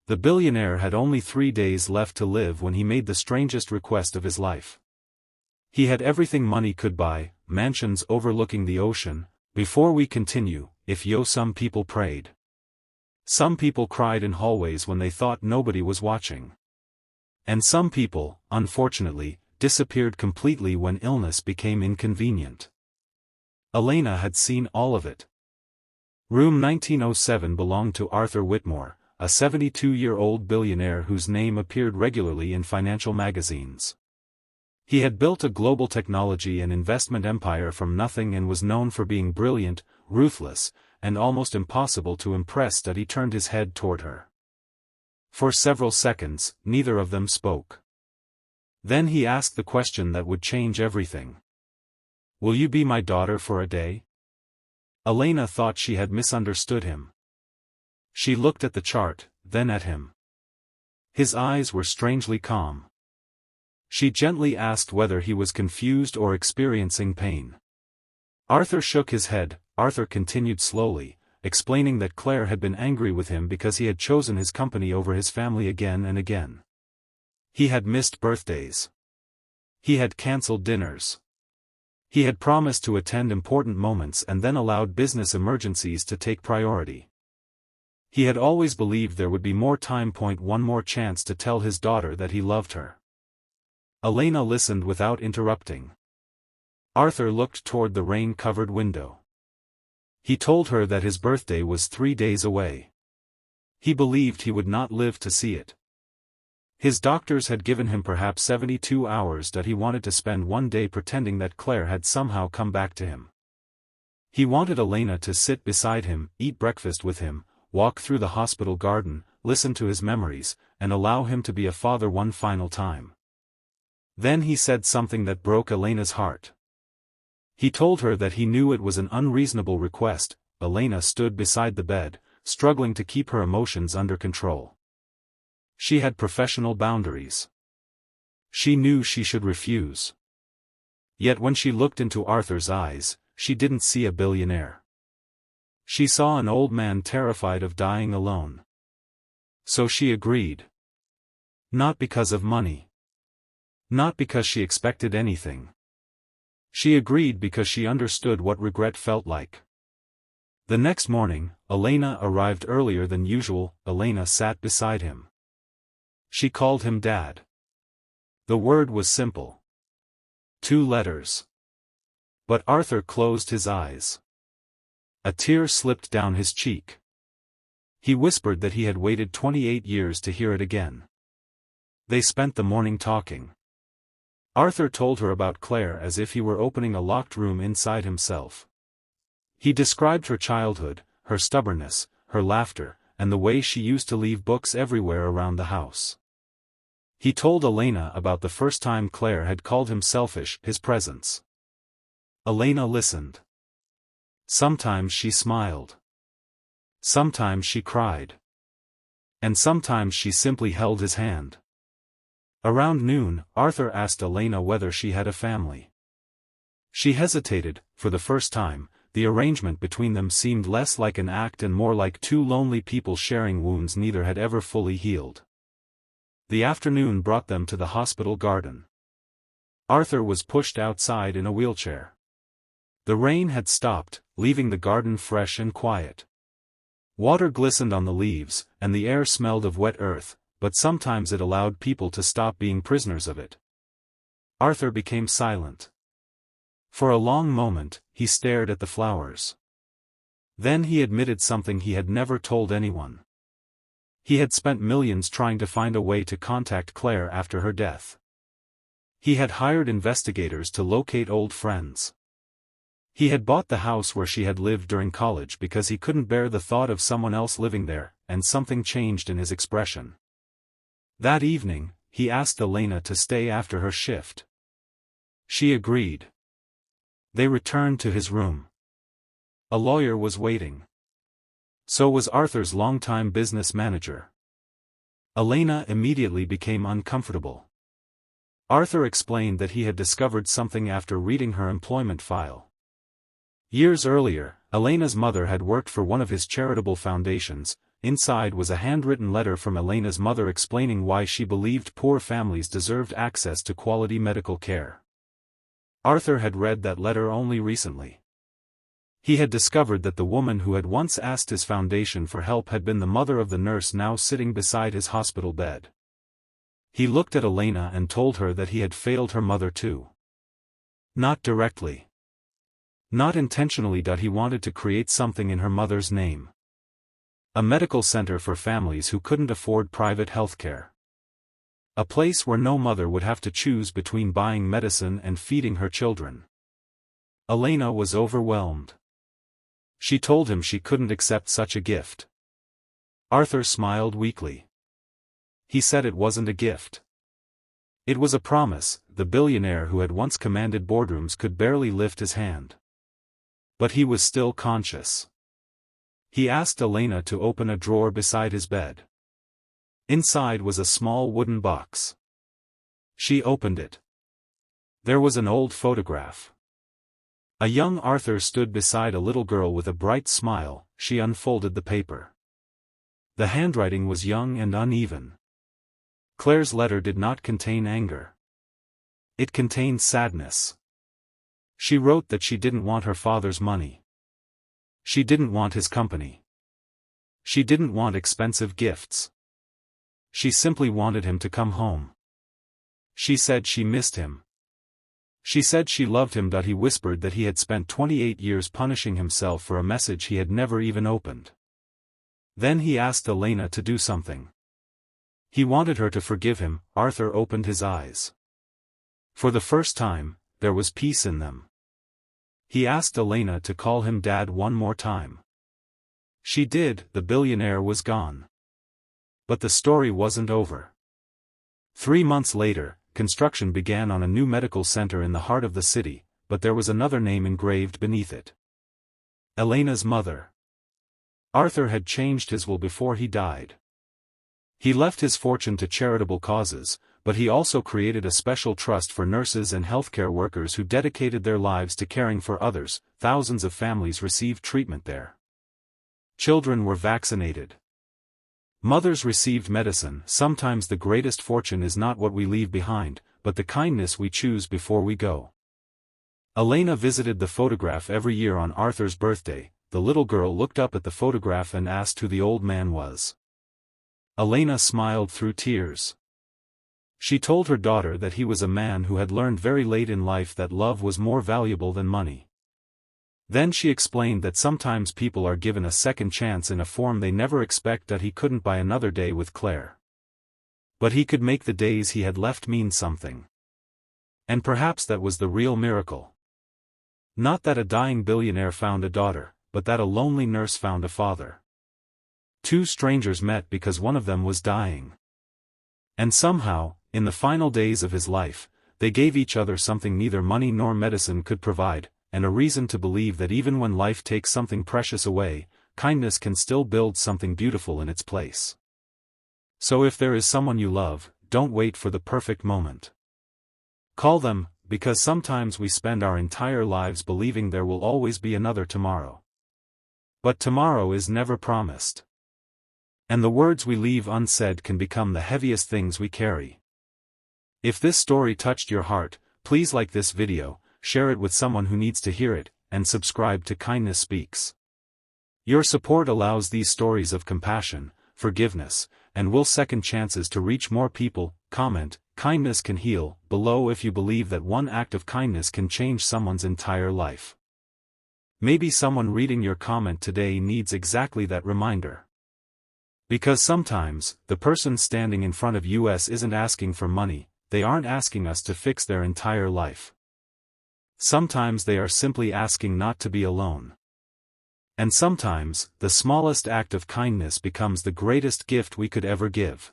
The billionaire had only 3 days left to live when he made the strangest request of his life. He had everything money could buy, mansions overlooking the ocean. Before we continue, some people prayed. Some people cried in hallways when they thought nobody was watching. And some people, unfortunately, disappeared completely when illness became inconvenient. Elena had seen all of it. Room 1907 belonged to Arthur Whitmore, a 72-year-old billionaire whose name appeared regularly in financial magazines. He had built a global technology and investment empire from nothing and was known for being brilliant, ruthless, and almost impossible to impress. He turned his head toward her. For several seconds, neither of them spoke. Then he asked the question that would change everything. "Will you be my daughter for a day?" Elena thought she had misunderstood him. She looked at the chart, then at him. His eyes were strangely calm. She gently asked whether he was confused or experiencing pain. Arthur shook his head. Arthur continued slowly, explaining that Claire had been angry with him because he had chosen his company over his family again and again. He had missed birthdays. He had cancelled dinners. He had promised to attend important moments and then allowed business emergencies to take priority. He had always believed there would be more time. One more chance to tell his daughter that he loved her. Elena listened without interrupting. Arthur looked toward the rain-covered window. He told her that his birthday was 3 days away. He believed he would not live to see it. His doctors had given him perhaps 72 hours. That he wanted to spend one day pretending that Claire had somehow come back to him. He wanted Elena to sit beside him, eat breakfast with him, walk through the hospital garden, listen to his memories, and allow him to be a father one final time. Then he said something that broke Elena's heart. He told her that he knew it was an unreasonable request. Elena stood beside the bed, struggling to keep her emotions under control. She had professional boundaries. She knew she should refuse. Yet when she looked into Arthur's eyes, she didn't see a billionaire. She saw an old man terrified of dying alone. So she agreed. Not because of money. Not because she expected anything. She agreed because she understood what regret felt like. The next morning, Elena arrived earlier than usual. Elena sat beside him. She called him Dad. The word was simple. 2 letters. But Arthur closed his eyes. A tear slipped down his cheek. He whispered that he had waited 28 years to hear it again. They spent the morning talking. Arthur told her about Claire as if he were opening a locked room inside himself. He described her childhood, her stubbornness, her laughter, and the way she used to leave books everywhere around the house. He told Elena about the first time Claire had called him selfish, his presence. Elena listened. Sometimes she smiled. Sometimes she cried. And sometimes she simply held his hand. Around noon, Arthur asked Elena whether she had a family. She hesitated. For the first time, the arrangement between them seemed less like an act and more like 2 lonely people sharing wounds neither had ever fully healed. The afternoon brought them to the hospital garden. Arthur was pushed outside in a wheelchair. The rain had stopped, leaving the garden fresh and quiet. Water glistened on the leaves, and the air smelled of wet earth, but sometimes it allowed people to stop being prisoners of it. Arthur became silent. For a long moment, he stared at the flowers. Then he admitted something he had never told anyone. He had spent millions trying to find a way to contact Claire after her death. He had hired investigators to locate old friends. He had bought the house where she had lived during college because he couldn't bear the thought of someone else living there, and something changed in his expression. That evening, he asked Elena to stay after her shift. She agreed. They returned to his room. A lawyer was waiting. So was Arthur's longtime business manager. Elena immediately became uncomfortable. Arthur explained that he had discovered something after reading her employment file. Years earlier, Elena's mother had worked for one of his charitable foundations. inside was a handwritten letter from Elena's mother explaining why she believed poor families deserved access to quality medical care. Arthur had read that letter only recently. He had discovered that the woman who had once asked his foundation for help had been the mother of the nurse now sitting beside his hospital bed. He looked at Elena and told her that he had failed her mother too. Not directly. Not intentionally. He wanted to create something in her mother's name. A medical center for families who couldn't afford private healthcare. A place where no mother would have to choose between buying medicine and feeding her children. Elena was overwhelmed. She told him she couldn't accept such a gift. Arthur smiled weakly. He said it wasn't a gift. It was a promise. The billionaire who had once commanded boardrooms could barely lift his hand. But he was still conscious. He asked Elena to open a drawer beside his bed. Inside was a small wooden box. She opened it. There was an old photograph. A young Arthur stood beside a little girl with a bright smile. She unfolded the paper. The handwriting was young and uneven. Claire's letter did not contain anger. It contained sadness. She wrote that she didn't want her father's money. She didn't want his company. She didn't want expensive gifts. She simply wanted him to come home. She said she missed him. She said she loved him. He whispered that he had spent 28 years punishing himself for a message he had never even opened. Then he asked Elena to do something. He wanted her to forgive him. Arthur opened his eyes. For the first time, there was peace in them. He asked Elena to call him Dad one more time. She did. The billionaire was gone. But the story wasn't over. 3 months later, construction began on a new medical center in the heart of the city, but there was another name engraved beneath it. Elena's mother. Arthur had changed his will before he died. He left his fortune to charitable causes, but he also created a special trust for nurses and healthcare workers who dedicated their lives to caring for others. Thousands of families received treatment there. Children were vaccinated. Mothers received medicine. Sometimes the greatest fortune is not what we leave behind, but the kindness we choose before we go. Elena visited the photograph every year on Arthur's birthday. The little girl looked up at the photograph and asked who the old man was. Elena smiled through tears. She told her daughter that he was a man who had learned very late in life that love was more valuable than money. Then she explained that sometimes people are given a second chance in a form they never expect. He couldn't buy another day with Claire. But he could make the days he had left mean something. And perhaps that was the real miracle. Not that a dying billionaire found a daughter, but that a lonely nurse found a father. Two strangers met because one of them was dying. And somehow, in the final days of his life, they gave each other something neither money nor medicine could provide, and a reason to believe that even when life takes something precious away, kindness can still build something beautiful in its place. So if there is someone you love, don't wait for the perfect moment. Call them, because sometimes we spend our entire lives believing there will always be another tomorrow. But tomorrow is never promised. And the words we leave unsaid can become the heaviest things we carry. If this story touched your heart, please like this video, share it with someone who needs to hear it, and subscribe to Kindness Speaks. Your support allows these stories of compassion, forgiveness, and second chances to reach more people. Comment, kindness can heal, below if you believe that one act of kindness can change someone's entire life. Maybe someone reading your comment today needs exactly that reminder. Because sometimes, the person standing in front of us isn't asking for money, they aren't asking us to fix their entire life. Sometimes they are simply asking not to be alone. And sometimes, the smallest act of kindness becomes the greatest gift we could ever give.